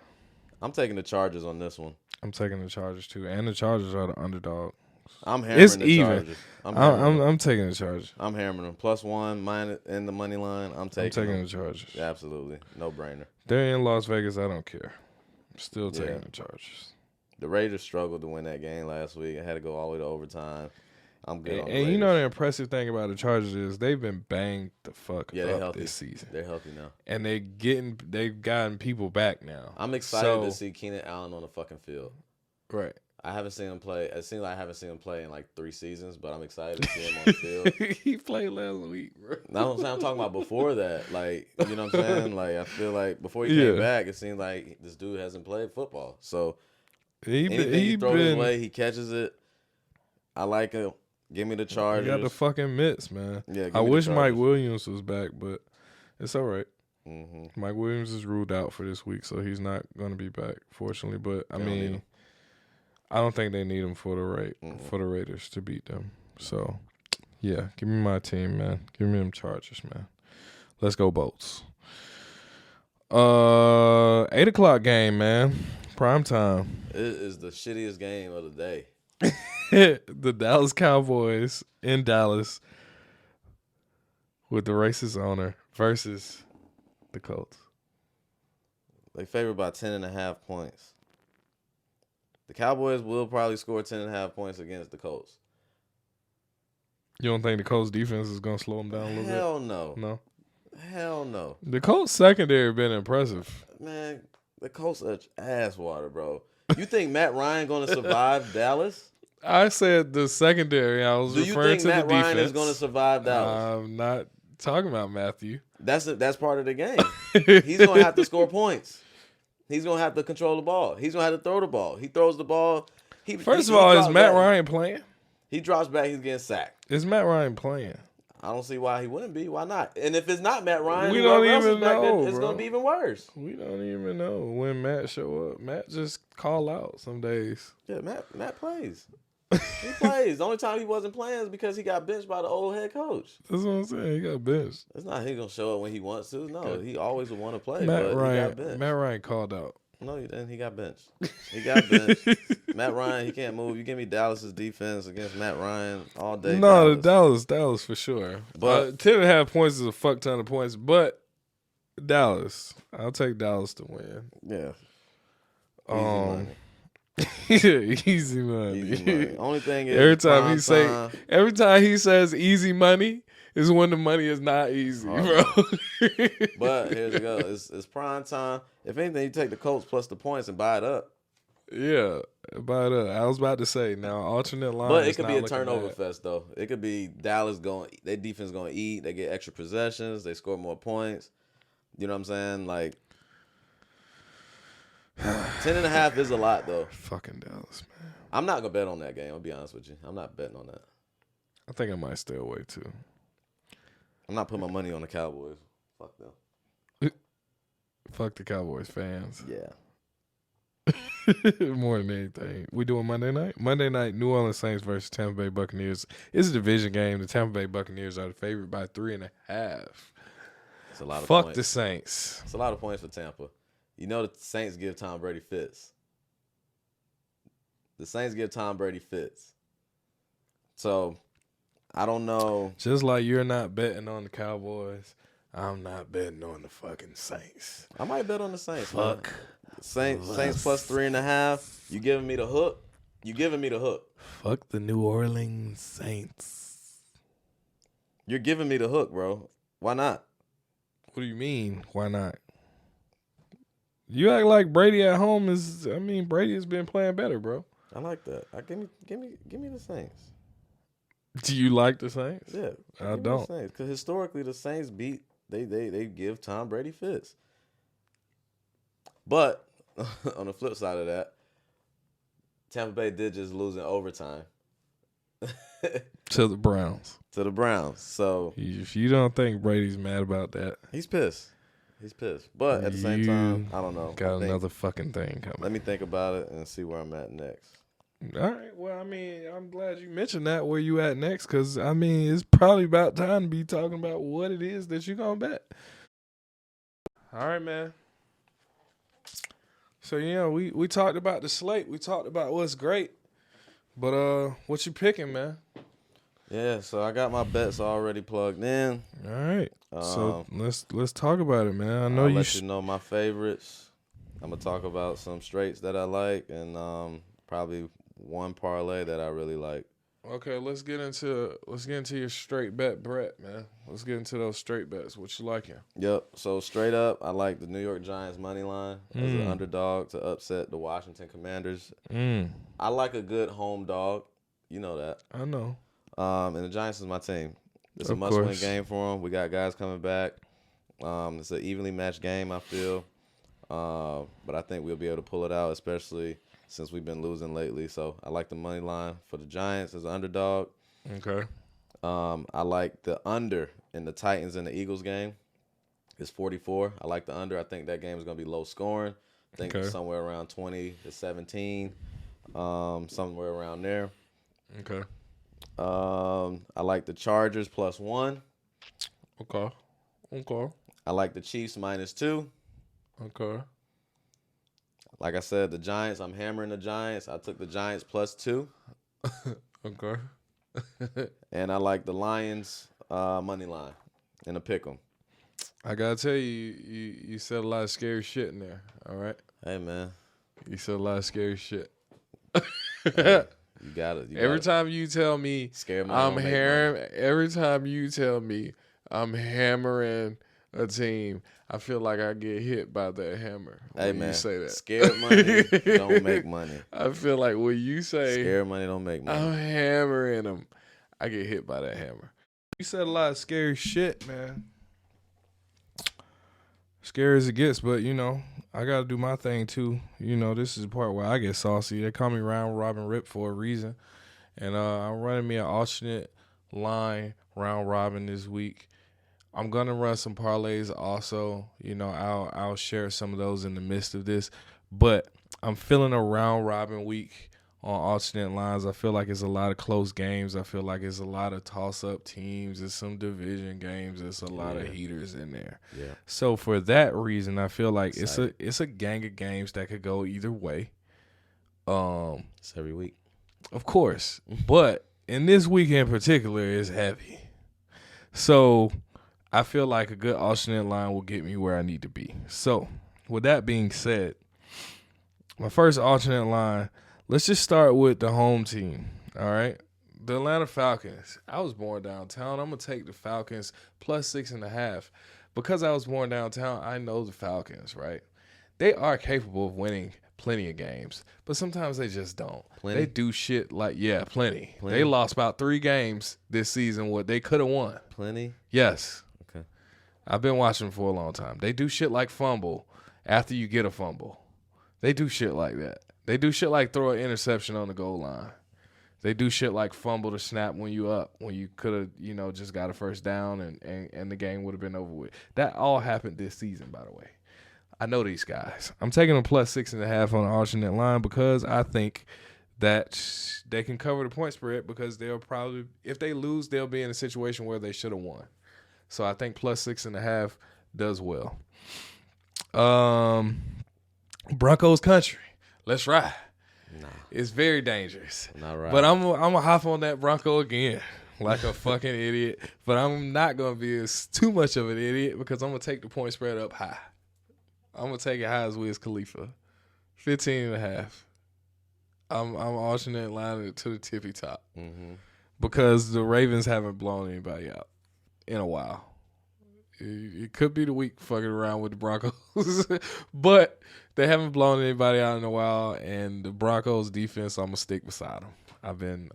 I'm taking the Chargers on this one. I'm taking the Chargers, too. And the Chargers are the underdog. I'm hammering It's the even. Chargers. I'm taking the Chargers. I'm hammering them. +1, mine in the money line. I'm taking the Chargers. Yeah, absolutely. No brainer. They're in Las Vegas. I don't care. Still taking the Chargers. The Raiders struggled to win that game last week. I had to go all the way to overtime. I'm good on the And Raiders. you know the impressive thing about the Chargers is they've been banged the fuck up this season. They're healthy now. And they've gotten people back now. I'm excited to see Keenan Allen on the fucking field. Right. I haven't seen him play. It seems like I haven't seen him play in like 3 seasons, but I'm excited to see him on the field. He played last week, bro. No, I'm talking about before that. Like, you know what I'm saying? Like, I feel like before he came back, it seemed like this dude hasn't played football. So anything he throws his way, he catches it. I like him. Give me the Chargers. You got the fucking mitts, man. Yeah, I wish Mike Williams was back, but it's all right. Mm-hmm. Mike Williams is ruled out for this week, so he's not going to be back, fortunately. But, I mean, I don't think they need him for the Raiders to beat them. So, yeah, give me my team, man. Give me them Chargers, man. Let's go Bolts. 8 o'clock game, man. Prime time. It is the shittiest game of the day. The Dallas Cowboys in Dallas with the racist owner versus the Colts. They favored by 10.5 points. The Cowboys will probably score 10.5 points against the Colts. You don't think the Colts defense is going to slow them down a little bit? Hell no. No? Hell no. The Colts secondary been impressive. Man, the Colts are ass water, bro. You think Matt Ryan going to survive Dallas? I said the secondary. I was referring to the defense. Do you think Matt Ryan is going to survive Dallas? I'm not talking about Matthew. That's part of the game. He's going to have to score points. He's going to have to control the ball. He's going to have to throw the ball. He throws the ball. First of all, is Matt Ryan playing? He drops back. He's getting sacked. Is Matt Ryan playing? I don't see why he wouldn't be. Why not? And if it's not Matt Ryan, we don't even know. It's going to be even worse. We don't even know when Matt show up. Matt just call out some days. Yeah, Matt plays. He plays. The only time he wasn't playing is because he got benched by the old head coach. That's what I'm saying. He got benched. It's not he gonna show up when he wants to. No, he always would want to play. Matt Ryan called out. No, he didn't. He got benched. He got benched. Matt Ryan, he can't move. You give me Dallas's defense against Matt Ryan all day. No, Dallas for sure. But 10.5 points is a fuck ton of points. But Dallas, I'll take Dallas to win. Yeah. Easy money. Easy money. Only thing is every time he says easy money is when the money is not easy, bro. But here's the go. It's prime time. If anything, you take the Colts plus the points and buy it up. Yeah, but I was about to say now alternate line. But it is could not be a looking turnover bad. fest though. It could be Dallas going. Their defense going to eat. They get extra possessions. They score more points. You know what I'm saying? Like 10.5 is a lot though. Fucking Dallas, man. I'm not gonna bet on that game. I'll be honest with you. I'm not betting on that. I think I might stay away too. I'm not putting my money on the Cowboys. Fuck them. Fuck the Cowboys fans. Yeah. More than anything. We doing Monday night? Monday night, New Orleans Saints versus Tampa Bay Buccaneers. It's a division game. The Tampa Bay Buccaneers are the favorite by 3.5. It's a lot of Fuck points. the Saints. It's a lot of points for Tampa. You know the Saints give Tom Brady fits. The Saints give Tom Brady fits. So, I don't know. Just like you're not betting on the Cowboys, I'm not betting on the fucking Saints. I might bet on the Saints. Fuck. Man. Saints plus 3.5. You giving me the hook? You giving me the hook? Fuck the New Orleans Saints. You're giving me the hook, bro. Why not? What do you mean? Why not? You act like Brady at home is. I mean, Brady has been playing better, bro. I like that. Give me the Saints. Do you like the Saints? Yeah, I don't. Because historically, the Saints beat. They give Tom Brady fits. But on the flip side of that, Tampa Bay did just lose in overtime To the Browns. to the Browns. So If you don't think Brady's mad about that, he's pissed. He's pissed. But at the same time, I don't know. Got another fucking thing coming. Let me think about it and see where I'm at next. All right. Well, I mean, I'm glad you mentioned that. Where you at next? Because, I mean, it's probably about time to be talking about what it is that you're going to bet. All right, man. So, we talked about the slate. We talked about what's great. But what you picking, man? Yeah, so I got my bets already plugged in. All right. So let's talk about it, man. I know I'll let you know my favorites. I'm gonna talk about some straights that I like and probably one parlay that I really like. Okay, let's get into your straight bet, Brett, man. Let's get into those straight bets. What you liking? Yep. So straight up, I like the New York Giants money line as an underdog to upset the Washington Commanders. I like a good home dog. You know that. I know. And the Giants is my team. It's a must-win game for them. We got guys coming back. It's an evenly matched game, I feel. But I think we'll be able to pull it out, especially since we've been losing lately. So I like the money line for the Giants as an underdog. Okay. I like the under in the Titans and the Eagles game. It's 44. I like the under. I think that game is going to be low scoring. I think it's somewhere around 20-17, somewhere around there. Okay. I like the Chargers +1. Okay. I like the Chiefs -2. Okay. Like I said, the Giants, I'm hammering the Giants. I took the Giants +2. Okay. And I like the Lions money line in a pick 'em. I gotta tell you said a lot of scary shit in there. All right. Hey man, You said a lot of scary shit. hey, you got it. Every time you tell me every time you tell me I'm hammering a team, I feel like I get hit by that hammer. Hey when man, you say that. Scared money don't make money. I feel like when you say Scared money don't make money. I'm hammering them, I get hit by that hammer. You said a lot of scary shit, man. Scary as it gets, but I gotta do my thing too. This is the part where I get saucy. They call me round robin Rip for a reason, and I'm running me an alternate line round robin this week. I'm gonna run some parlays also. I'll share some of those in the midst of this, but I'm feeling a round robin week on alternate lines. I feel like it's a lot of close games. I feel like it's a lot of toss-up teams. There's some division games. There's a lot of heaters in there. Yeah. So for that reason, I feel like it's a gang of games that could go either way. It's every week. Of course. But in this week in particular, it's heavy. So I feel like a good alternate line will get me where I need to be. So with that being said, my first alternate line, let's just start with the home team, all right? The Atlanta Falcons. I was born downtown. I'm going to take the Falcons +6.5. Because I was born downtown, I know the Falcons, right? They are capable of winning plenty of games, but sometimes they just don't. Plenty? They do shit like plenty. Plenty? They lost about 3 games this season. What they could have won. Plenty? Yes. Okay. I've been watching them for a long time. They do shit like fumble after you get a fumble. They do shit like that. They do shit like throw an interception on the goal line. They do shit like fumble the snap when you up, when you could have, just got a first down and the game would have been over with. That all happened this season, by the way. I know these guys. I'm taking them plus 6.5 on the alternate line because I think that they can cover the point spread because they'll probably, if they lose, they'll be in a situation where they should have won. So I think plus 6.5 does well. Broncos country. Let's ride. Nah. It's very dangerous. Not right. But I'm gonna hop on that Bronco again like a fucking idiot. But I'm not gonna be too much of an idiot because I'm gonna take the point spread up high. I'm gonna take it high as Wiz Khalifa. 15.5. I'm alternate lining it to the tippy top. Mm-hmm. Because the Ravens haven't blown anybody out in a while. It could be the week fucking around with the Broncos. But they haven't blown anybody out in a while, and the Broncos defense, I'm gonna stick beside them. I've been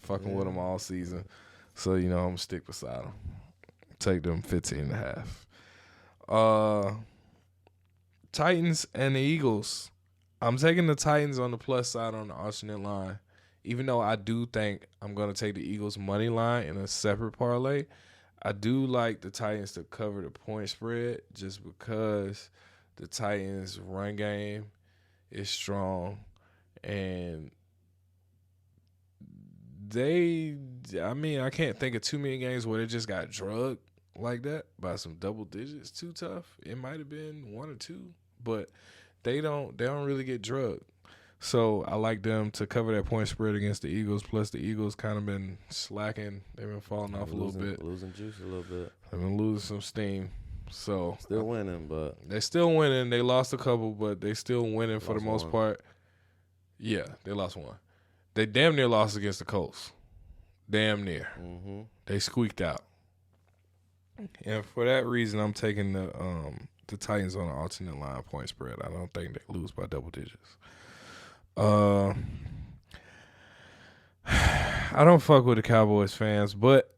fucking with them all season. So, I'm gonna stick beside them. Take them 15.5. Titans and the Eagles. I'm taking the Titans on the plus side on the alternate line. Even though I do think I'm going to take the Eagles money line in a separate parlay, I do like the Titans to cover the point spread just because the Titans' run game is strong. And I can't think of too many games where they just got drugged like that by some double digits too tough. It might have been 1 or 2, but they don't really get drugged. So I like them to cover that point spread against the Eagles. Plus the Eagles kind of been slacking. They've been falling off a little bit. Losing juice a little bit. They've been losing some steam. So Still winning, but. They're still winning. They lost a couple, but they still winning for the most part. Yeah, they lost 1. They damn near lost against the Colts. Damn near. Mm-hmm. They squeaked out. And for that reason, I'm taking the Titans on the alternate line point spread. I don't think they lose by double digits. I don't fuck with the Cowboys fans, but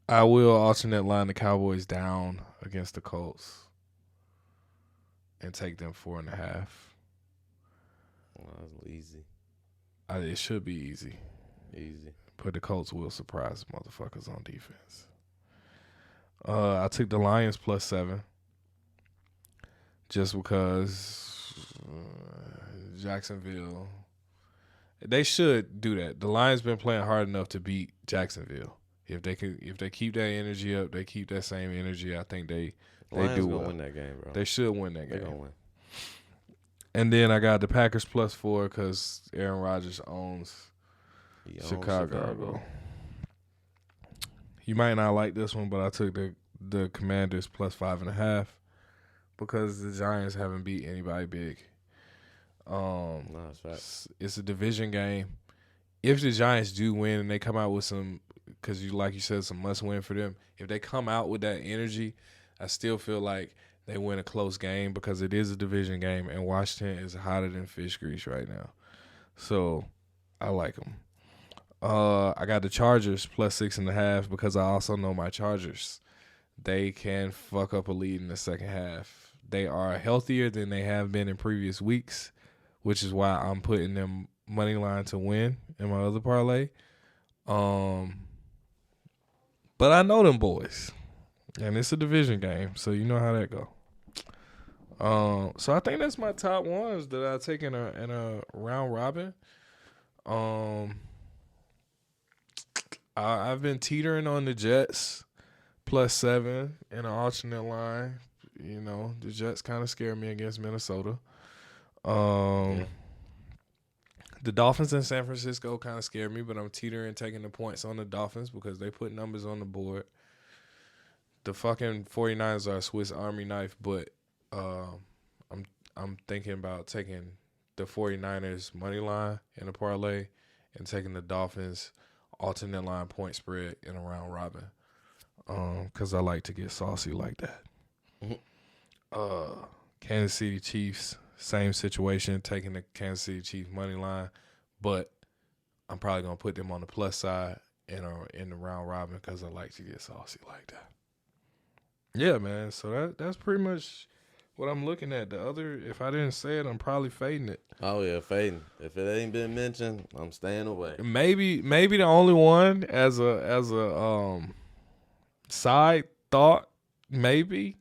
I will alternate line the Cowboys down against the Colts and take them 4.5. Well, that's easy. It should be easy. Easy. But the Colts will surprise motherfuckers on defense. I took the Lions plus 7 just because Jacksonville. They should do that. The Lions been playing hard enough to beat Jacksonville. If they keep that energy up, they keep that same energy. I think they do well. Win that game, bro. They should win that game. They're gonna win. And then I got the Packers plus 4 because Aaron Rodgers owns Chicago. You might not like this one, but I took the Commanders plus 5.5 because the Giants haven't beat anybody big. That's right. It's a division game. If the Giants do win and they come out with some, because like you said, some must win for them. If they come out with that energy, I still feel like they win a close game because it is a division game and Washington is hotter than fish grease right now. So I like them. I got the Chargers plus 6.5 because I also know my Chargers. They can fuck up a lead in the second half. They are healthier than they have been in previous weeks, which is why I'm putting them money line to win in my other parlay. But I know them boys, and it's a division game, so you know how that go. So I think that's my top ones that I take in a round robin. I've been teetering on the Jets plus 7 in an alternate line. The Jets kind of scare me against Minnesota. The Dolphins in San Francisco kind of scare me, but I'm teetering taking the points on the Dolphins because they put numbers on the board. The fucking 49ers are a Swiss Army knife, but I'm thinking about taking the 49ers money line in a parlay and taking the Dolphins alternate line point spread in a round robin because I like to get saucy like that. Mm-hmm. Kansas City Chiefs Same situation, taking the Kansas City Chiefs money line, but I'm probably gonna put them on the plus side in the round robin because I like to get saucy like that. Yeah, man. So that's pretty much what I'm looking at. The other, if I didn't say it, I'm probably fading it. Oh yeah, fading. If it ain't been mentioned, I'm staying away. Maybe the only one as a side thought maybe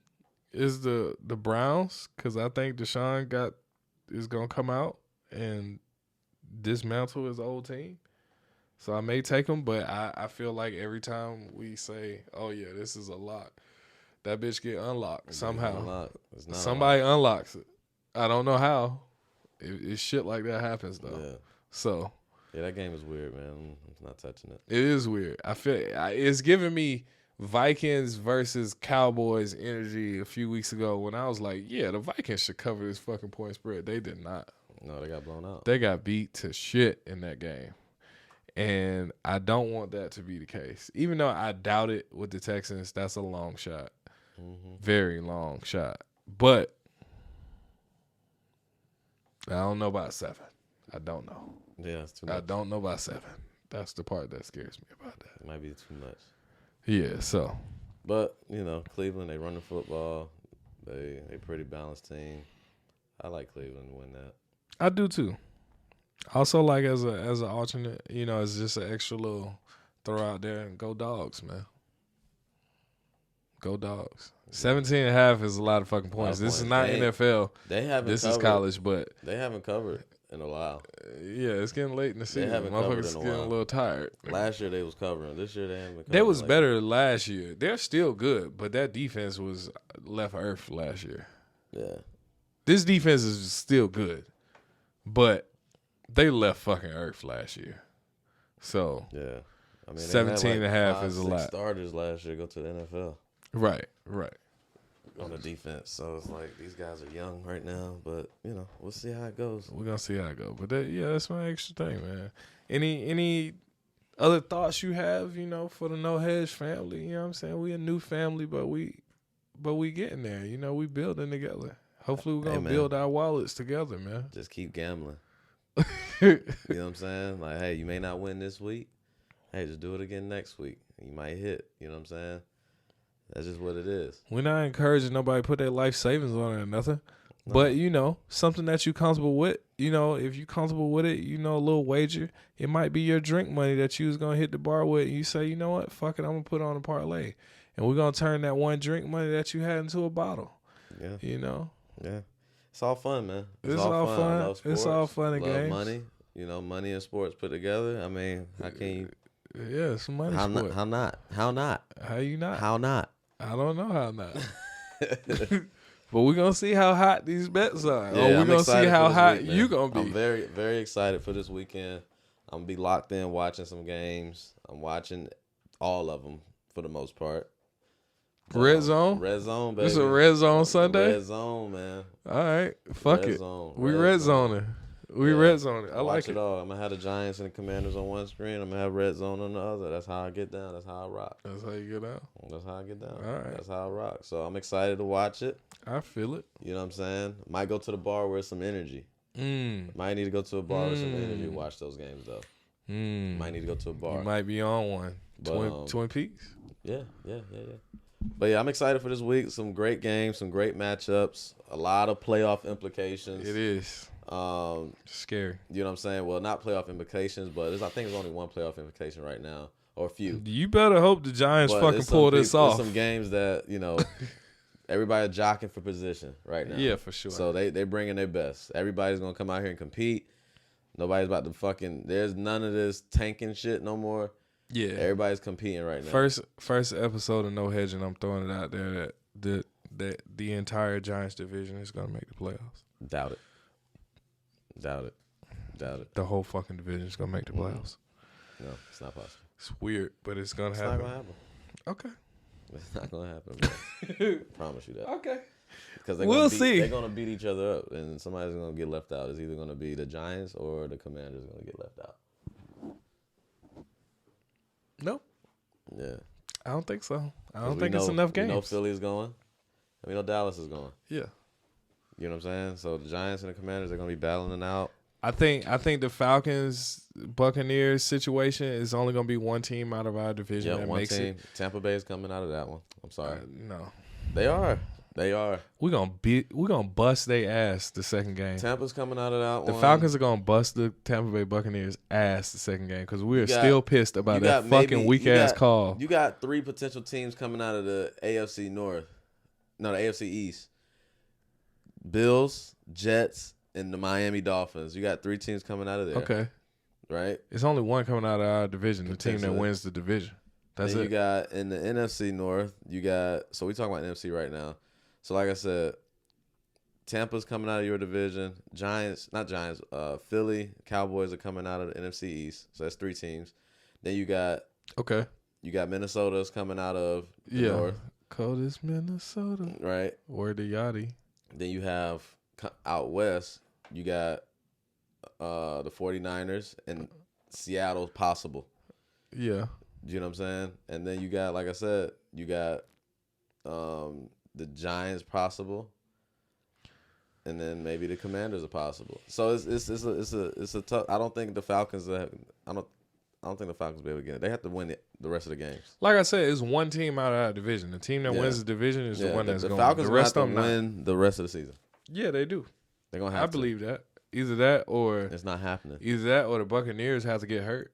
is the Browns, because I think Deshaun is gonna come out and dismantle his old team. So I may take him, but I feel like every time we say, "Oh yeah, this is a lock," that bitch get unlocked somehow. Somebody unlocks it. I don't know how. It's shit like that happens though. Yeah. So yeah, that game is weird, man. I'm not touching it. it is weird. I feel it's giving me Vikings versus Cowboys energy a few weeks ago when I was like, yeah, the Vikings should cover this fucking point spread. They did not. No, they got blown out. They got beat to shit in that game. And I don't want that to be the case. Even though I doubt it with the Texans, that's a long shot. Mm-hmm. Very long shot. But I don't know about 7. I don't know. Yeah, it's too much. I don't know about 7. That's the part that scares me about that. It might be too much. Yeah, so. But, Cleveland, they run the football. They pretty balanced team. I like Cleveland to win that. I do too. Also, like as an alternate, it's just an extra little throw out there and go Dogs, man. Go Dogs. 17.5 is a lot of fucking points. This is not NFL. They haven't. This is college, but they haven't covered in a while. Yeah, it's getting late in the season. Haven't covered Motherfuckers in a getting while. a little tired. Last year they was covering. This year they haven't been covering. They was better last year. They're still good, but that defense was left earth last year. Yeah. This defense is still good, but they left fucking earth last year. So yeah, I mean 17.5 is a lot. Starters last year go to the NFL. Right. On the defense, so it's like these guys are young right now, but we'll see how it goes. We're gonna see how it goes. But that's my extra thing, man. Any other thoughts you have, for the No Hedge family? You know what I'm saying? We a new family, but we getting there. We building together. Hopefully we're gonna build our wallets together, man. Just keep gambling. You know what I'm saying? Like, hey, you may not win this week. Hey, just do it again next week. You might hit. You know what I'm saying? That's just what it is. We're not encouraging nobody to put their life savings on it or nothing. No. But, something that you're comfortable with, if you're comfortable with it, a little wager, it might be your drink money that you was going to hit the bar with. And you say, you know what, fuck it, I'm going to put on a parlay. And we're going to turn that one drink money that you had into a bottle. Yeah. Yeah. It's all fun, man. It's all fun. I love sports. It's all fun and games. Money. Money and sports put together. I mean, how can you? Yeah, it's some money. How not? How not? How you not? How not? I don't know how not. But we're going to see how hot these bets are. Yeah, we're going to see how hot you going to be. I'm very, very excited for this weekend. I'm going to be locked in watching some games. I'm watching all of them for the most part. Red zone? Red zone, baby. This a red zone Sunday? Red zone, man. All right. Fuck red it. Zone. We red zoning. We red zoning. I like it. All. I'm going to have the Giants and the Commanders on one screen. I'm going to have red zone on the other. That's how I get down. That's how I rock. That's how you get out? That's how I get down. All right. That's how I rock. So I'm excited to watch it. I feel it. You know what I'm saying? Might go to the bar with some energy. Might need to go to a bar with some energy to watch those games, though. Might need to go to a bar. You might be on one. But, Twin Peaks? Yeah. But yeah, I'm excited for this week. Some great games, some great matchups, a lot of playoff implications. It is. Scary. You know what I'm saying? Well, not playoff implications, but I think there's only one playoff implication right now, or a few. You better hope the Giants fucking pull this off. There's some games that, everybody jockeying for position right now. Yeah, for sure. So they bringing their best. Everybody's going to come out here and compete. Nobody's about to there's none of this tanking shit no more. Yeah. Everybody's competing right now. First episode of No Hedging, I'm throwing it out there that the entire Giants division is going to make the playoffs. Doubt it. The whole fucking division is going to make the playoffs. No, it's not possible. It's weird, but it's going to happen. It's not going to happen. Okay. It's not going to happen, bro. Promise you that. Okay. Because we'll see. They're going to beat each other up, and somebody's going to get left out. It's either going to be the Giants or the Commanders going to get left out. Nope. Yeah. I don't think so. I don't think it's enough games. We know Philly is going. And we know Dallas is going. Yeah. You know what I'm saying? So the Giants and the Commanders are gonna be battling it out. I think the Falcons Buccaneers situation is only gonna be one team out of our division Yeah, that one makes team. it. Tampa Bay is coming out of that one. I'm sorry. No, They are. we're gonna bust their ass the second game. Tampa's coming out of that The one. Falcons are gonna bust the Tampa Bay Buccaneers ass the second game because we are got- still pissed about that fucking weak ass call. You got 3 potential teams coming out of the AFC North. No, the AFC East. Bills, Jets, and the Miami Dolphins. You got 3 teams coming out of there. Okay, Right? it's only one coming out of our division. The team that Potentially. wins the division. That's Then it. you got in the NFC North, so we talking about NFC right now. So like I said, Tampa's coming out of your division. Philly, Cowboys are coming out of the NFC East. So that's 3 teams. Then you got Minnesota's coming out of the North. Coldest Minnesota. Right? Word to Yachty. Then you have out west, you got the 49ers and Seattle possible. Yeah. You know what I'm saying? And then you got, like I said, you got the Giants possible, and then maybe the Commanders are possible. So it's a tough. I don't think the Falcons. I don't think the Falcons will be able to get it. They have to win the rest of the games. Like I said, it's one team out of our division. The team that wins the division is the one that's going. The Falcons The rest will of have them to win the rest of the season. Yeah, they do. They're gonna have. I believe that. Either that or it's not happening. Either that or the Buccaneers have to get hurt.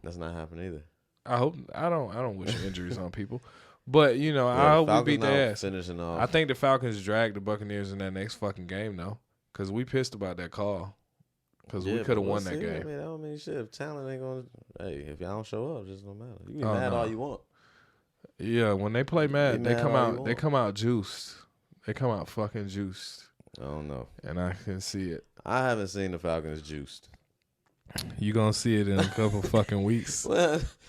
That's not happening either. I hope. I don't wish injuries on people, but I hope we beat their ass. Finishing off. I think the Falcons dragged the Buccaneers in that next fucking game though, because we pissed about that call. Because we could have won that game. I mean, that don't mean shit. If talent ain't gonna, if y'all don't show up, it just don't matter. You can be mad all you want. Yeah, when they play mad, they come out. They come out juiced. They come out fucking juiced. I don't know, and I can see it. I haven't seen the Falcons juiced. You gonna see it in a couple fucking weeks.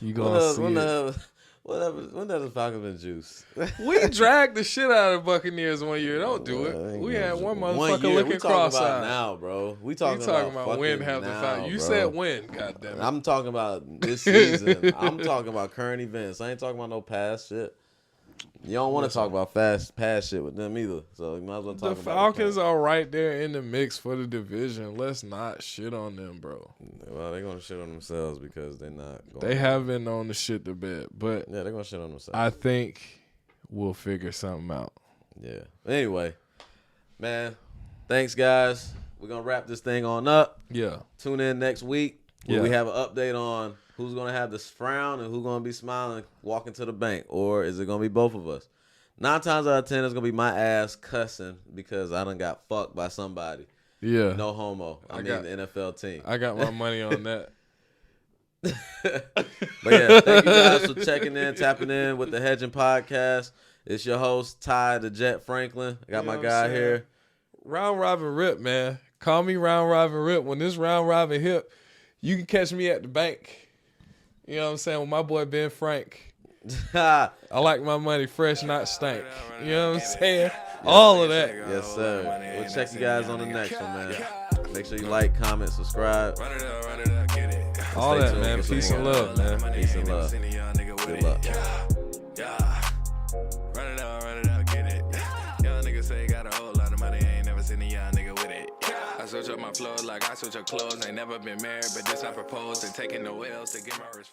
You gonna see it. When has the Falcons been juiced? We dragged the shit out of the Buccaneers one year. Don't do it. We had one motherfucker looking cross-eyed. Now, bro. We talking about when have the Falcons. You said when, goddammit. I'm talking about this season. I'm talking about current events. I ain't talking about no past shit. You don't want to talk about past shit with them either. So you might as well talk about the Falcons are right there in the mix for the division. Let's not shit on them, bro. Well, they're gonna shit on themselves because they're not. They have been on the shit the bed, but yeah, they're gonna shit on themselves. I think we'll figure something out. Yeah. Anyway, man, thanks guys. We're gonna wrap this thing on up. Yeah. Tune in next week when we have an update on who's going to have this frown and who's going to be smiling walking to the bank? Or is it going to be both of us? 9 times out of 10, it's going to be my ass cussing because I done got fucked by somebody. Yeah. No homo. I mean the NFL team. I got my money on that. But yeah, thank you guys for checking in, tapping in with the Hedging Podcast. It's your host, Ty the Jet Franklin. I got my guy here. Round Robin Rip, man. Call me Round Robin Rip. When this Round Robin hip, you can catch me at the bank. You know what I'm saying? With my boy Ben Frank. I like my money fresh, not stank. You know what I'm saying? All of that. Yes, sir. We'll check you guys on the next one, man. Make sure you like, comment, subscribe. All that, man. Peace and love, man. Peace and love. Good luck. Run it out, get it. Young nigga say got a whole lot of money, ain't never seen a young nigga with it. I switch up my flow like I switch up clothes. Ain't never been married, but this I propose. And taking no L's to get my wrist.